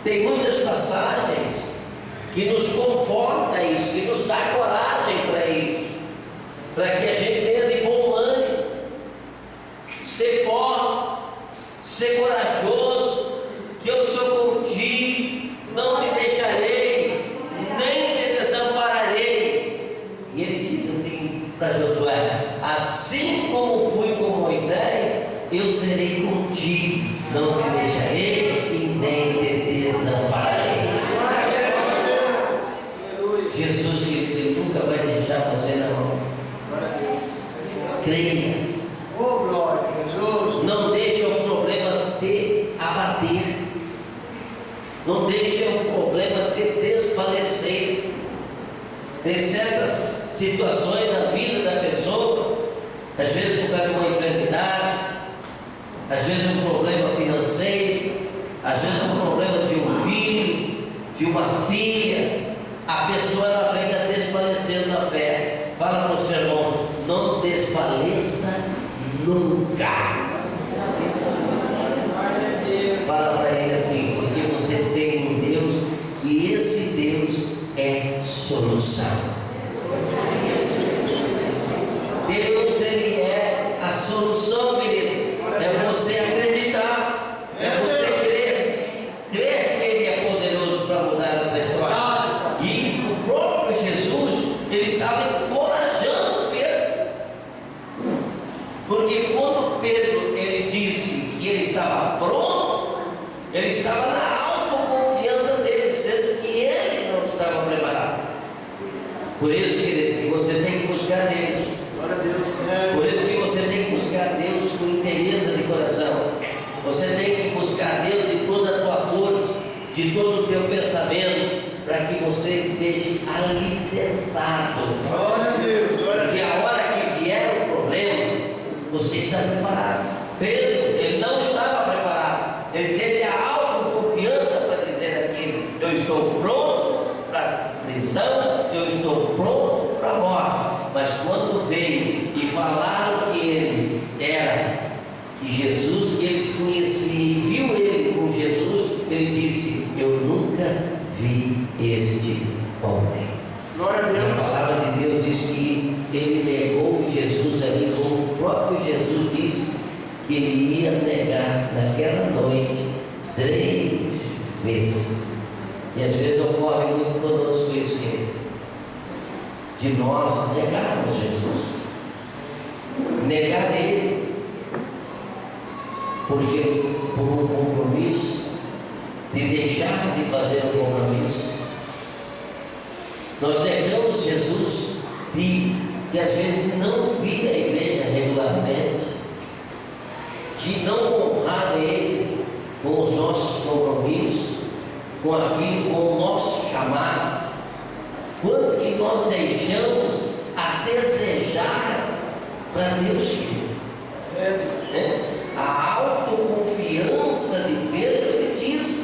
Tem muitas passagens que nos conforta isso, que nos dá coragem para ir, para que a gente tenha de bom ânimo, ser forte, ser corajoso, que eu sou contigo, não te deixarei, nem te desampararei. E ele diz assim para Josué: assim como fui com Moisés, eu serei contigo, não te deixarei e nem te desampararei. Jesus, querido, ele nunca vai deixar você na mão. Creia. Não deixe o problema te abater. Não deixe o problema te desfalecer. Tem certas situações na vida da pessoa, às vezes por causa de uma enfermidade, às vezes um problema financeiro, às vezes um problema de um filho, de uma filha. A pessoa ela vem a desfalecer na fé. Fala para o seu irmão: não desfaleça nunca. Fala para ele assim: porque você tem um Deus, e esse Deus é solução. Deus, ele é a solução, querido. É você acreditar, é você crer que ele é poderoso para mudar essa história. E o próprio Jesus, ele estava encorajando Pedro, porque quando Pedro ele disse que ele estava pronto, ele estava na autoconfiança dele, sendo que ele não estava preparado. Por isso, querido, que você tem que buscar Deus. Por isso que você tem que buscar Deus com inteireza de coração. Você tem que buscar Deus de toda a tua força, de todo o teu pensamento, para que você esteja alicerçado. Porque a hora que vier o problema, você está preparado. Pedro, ele não estava preparado. Ele teve a autoconfiança para dizer aquilo: eu estou pronto para a prisão, eu estou pronto para a morte. Mas quando veio e falaram que ele era, que Jesus, que eles conheciam, viu ele com Jesus, ele disse: eu nunca vi este homem. Glória a Deus. A palavra de Deus diz que ele negou Jesus ali, como o próprio Jesus disse que ele ia negar naquela noite 3 vezes. E às vezes ocorre muito conosco isso, querido, de nós negarmos Jesus, negar Ele, porque por um compromisso, de deixar de fazer o compromisso, nós negamos Jesus, de às vezes não vir à igreja regularmente, de não honrar Ele com os nossos compromissos, com aquilo, com o nosso chamado. Quanto que nós deixamos a desejar para Deus, querido? A autoconfiança de Pedro, ele disse,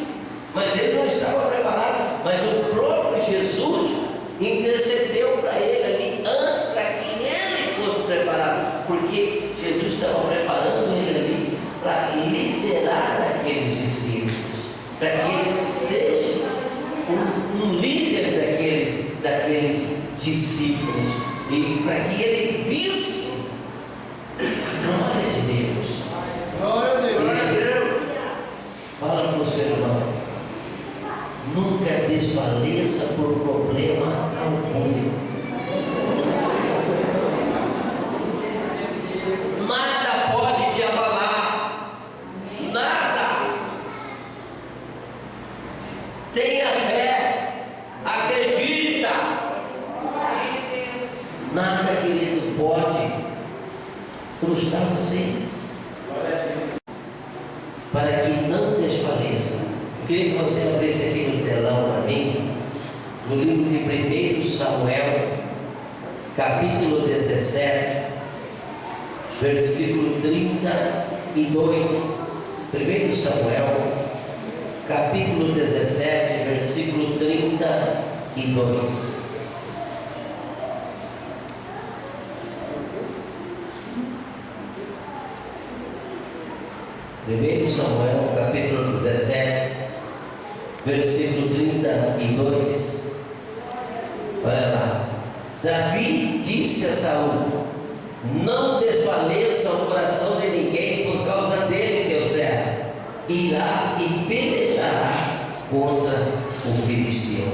mas ele não estava preparado. Mas o próprio Jesus intercedeu para ele ali antes, para que ele fosse preparado, porque Jesus estava preparando ele ali para liderar aqueles discípulos, para que ele seja um líder daqueles discípulos, e para que ele visse a glória de Deus. Glória a Deus. Glória a Deus. Fala para o seu irmão: nunca desfaleça por problema algum. Nada pode te abalar, nada. Tenha fé, acredita. Nada, querido, pode frustrar você, para que não desfaleça. Eu queria que você abrisse aqui no telão para mim, no livro de 1 Samuel, capítulo 17, versículo 32. 1 Samuel, capítulo 17, versículo 32. Primeiro Samuel, capítulo 17, versículo 32. Olha lá. Davi disse a Saul: não desfaleça o coração de ninguém por causa dele, teu servo. Irá e pelejará contra o filisteu.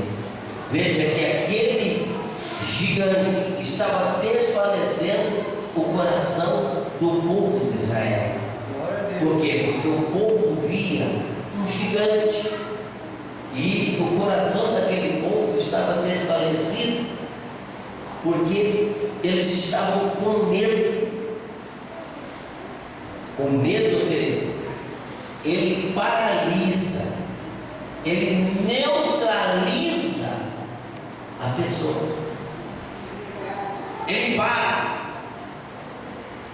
Veja que aquele gigante estava desfalecendo o coração do povo de Israel. Por quê? Porque o povo via um gigante e o coração daquele povo estava desfalecido, porque eles estavam com medo. O medo, querido, ele paralisa, ele neutraliza a pessoa, ele para.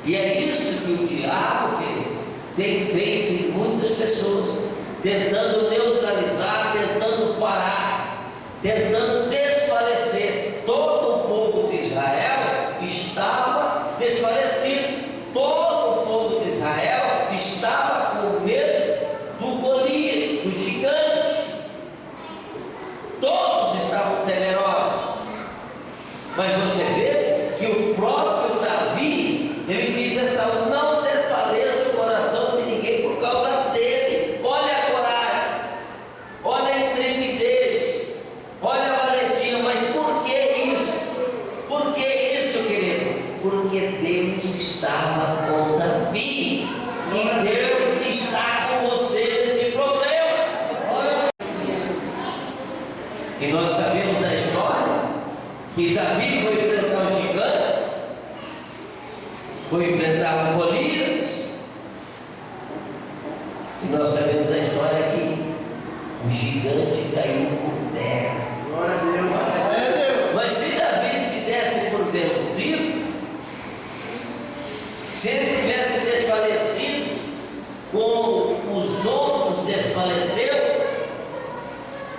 E é isso que o diabo, querido, tem feito em muitas pessoas, tentando neutralizar, tentando parar, tentando desfalecer. Todo o povo de Israel estava desfalecido, todo o povo de Israel estava com medo do Golias, do gigante. Todos estavam temerosos. Mas você vê que o próprio Davi, ele diz a Saul: não desfaleça o coração de ninguém por causa dele. Olha a coragem, olha a intrepidez, olha a valentia. Mas por que isso? Por que isso, querido? Porque Deus estava com Davi, e Deus está com você nesse problema. E nós sabemos da história que Davi foi enfrentar o gigante, foi enfrentar o Golias, e nós sabemos da história que o gigante caiu por terra. Glória a Deus. Mas se Davi se desse por vencido, se ele tivesse desfalecido como os outros desfaleceram,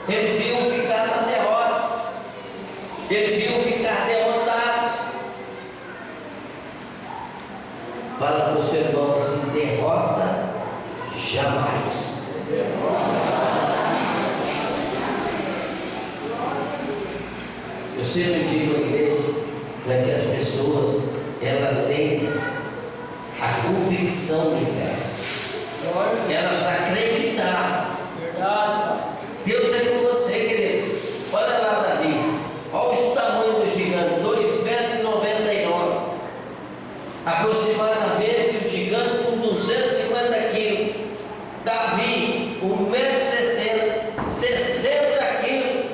eles iam ficar na derrota, eles iam ficar derrotados. Fala para o seu irmão assim: derrota jamais. Eu sempre digo à igreja que as pessoas, elas têm a convicção de fé, elas acreditaram. Deus é com você, querido. Olha lá, Davi, olha o tamanho do gigante, 2,99 m, aproximadamente. O gigante com 250 quilos, Davi 1,60 m, 60 quilos.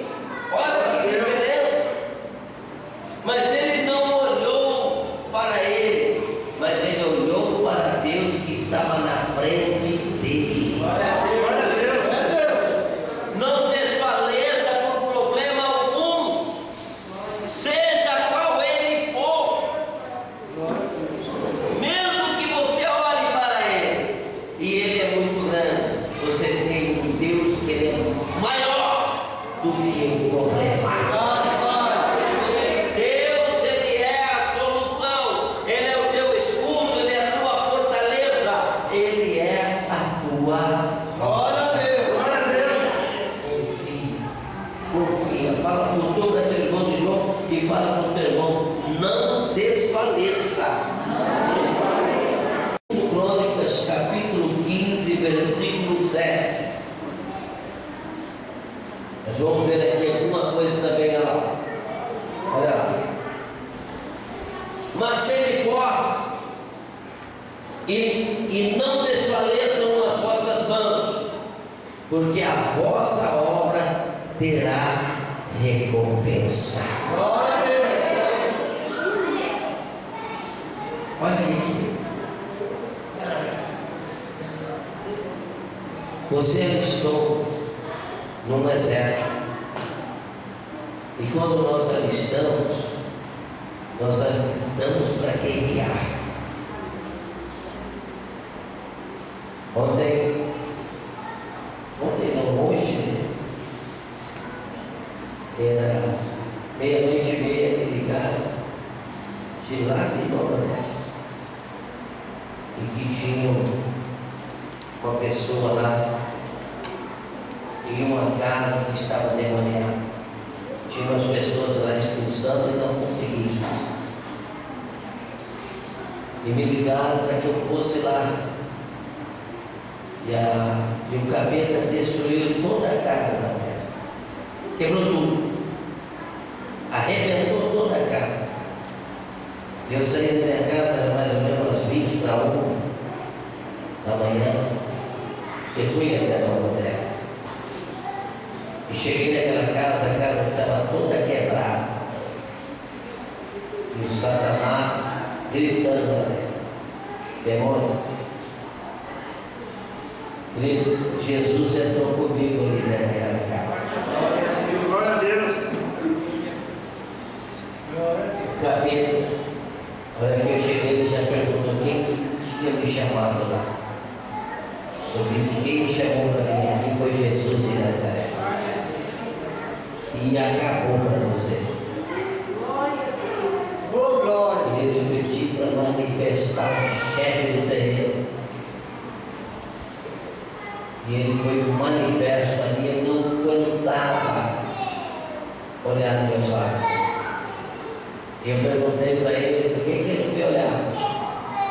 Olha que diferença. Mas ele não olhou para ele, mas ele olhou para Deus que estava na frente dele. Glória a Deus. Não desfaleça por problema algum, seja qual ele for. Mesmo que você olhe para ele e ele é muito grande, você tem um Deus que ele é maior do que o problema. Deus, ele é a solução, ele é o teu escudo, ele é a tua fortaleza, ele é a tua rocha. Glória a Deus. Confia. Fala para o teu irmão de novo e fala para o teu irmão: não desfaleça. Crônicas, capítulo 15, versículo 7. Nós vamos ver aqui alguma coisa também lá. Olha lá. Mas sede fortes e não desfaleçam as vossas mãos, porque a vossa obra terá recompensa. Olha aí. Você alistou num exército, e quando nós alistamos para guerrear. Ontem não, hoje, era 00:30, me ligaram de lá de Nova Odessa, e que tinha uma pessoa lá em uma uma casa que estava demoniada. Tinha umas pessoas lá expulsando e não conseguia expulsar. E me ligaram para que eu fosse lá. E o capeta destruiu toda a casa da mulher. Quebrou tudo. Arrebentou toda a casa. Eu saí da minha casa, era mais ou menos às 20 para 1 da manhã. Eu fui até uma delas. E cheguei naquela casa, a casa estava toda quebrada. E o Satanás gritando lá dentro. Demônio. Jesus entrou comigo ali naquela casa. Glória a Deus. O capeta, na hora que eu cheguei, ele já perguntou quem que tinha me chamado lá. Eu disse, quem me chamou para vir aqui foi Jesus de Nazaré. E acabou para você. Querido, eu pedi para manifestar o chefe do terreno. E ele foi manifesto ali, ele não aguentava olhar nos meus olhos. Eu perguntei para ele por que ele não me olhava.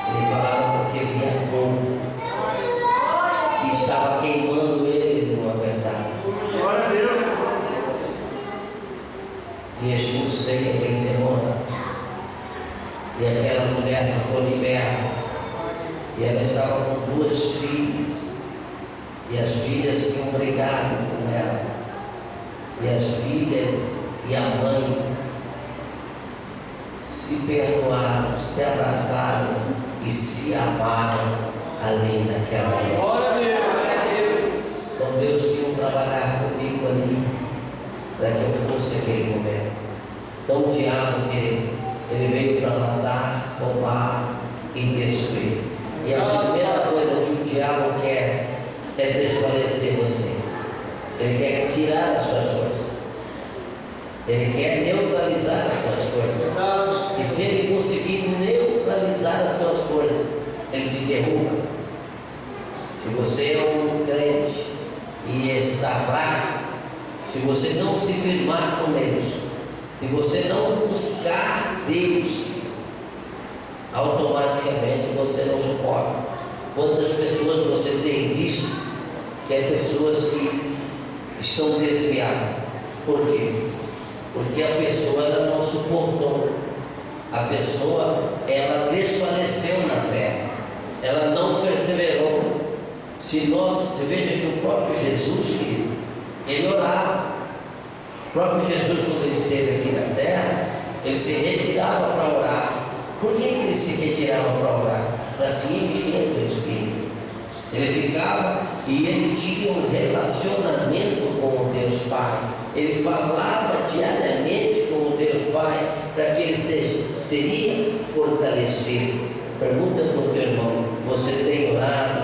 Ele falava porque via fogo que estava queimando ele, não aguentava. Glória a Deus. E expulsei aquele demônio. E aquela mulher ficou liberta. E ela estava com 2 filhas. E as filhas tinham brigado com ela. E as filhas e a mãe se perdoaram, se abraçaram e se amaram ali naquela noite. Então Deus queria trabalhar comigo ali para que eu fosse aquele momento. Então o diabo, ele veio para matar, roubar e destruir. E a primeira coisa que o diabo quer é desfalecer você. Ele quer tirar as suas forças. Ele quer neutralizar as tuas forças. E se ele conseguir neutralizar as tuas forças, ele te derruba. Se você é um crente e está fraco, se você não se firmar com Deus, se você não buscar Deus, automaticamente você não suporta. Quantas pessoas você tem visto que é pessoas que estão desviadas? Por quê? Porque a pessoa ela não suportou. A pessoa ela desfaleceu na fé. Ela não perseverou. Se veja que o próprio Jesus, ele orava. O próprio Jesus, quando ele esteve aqui na terra, ele se retirava para orar. Por que ele se retirava para orar? Para se encher do Espírito. Ele ficava e ele tinha um relacionamento com o Deus Pai. Ele falava diariamente com o Deus Pai para que ele teria fortalecido. Pergunta para o teu irmão: você tem orado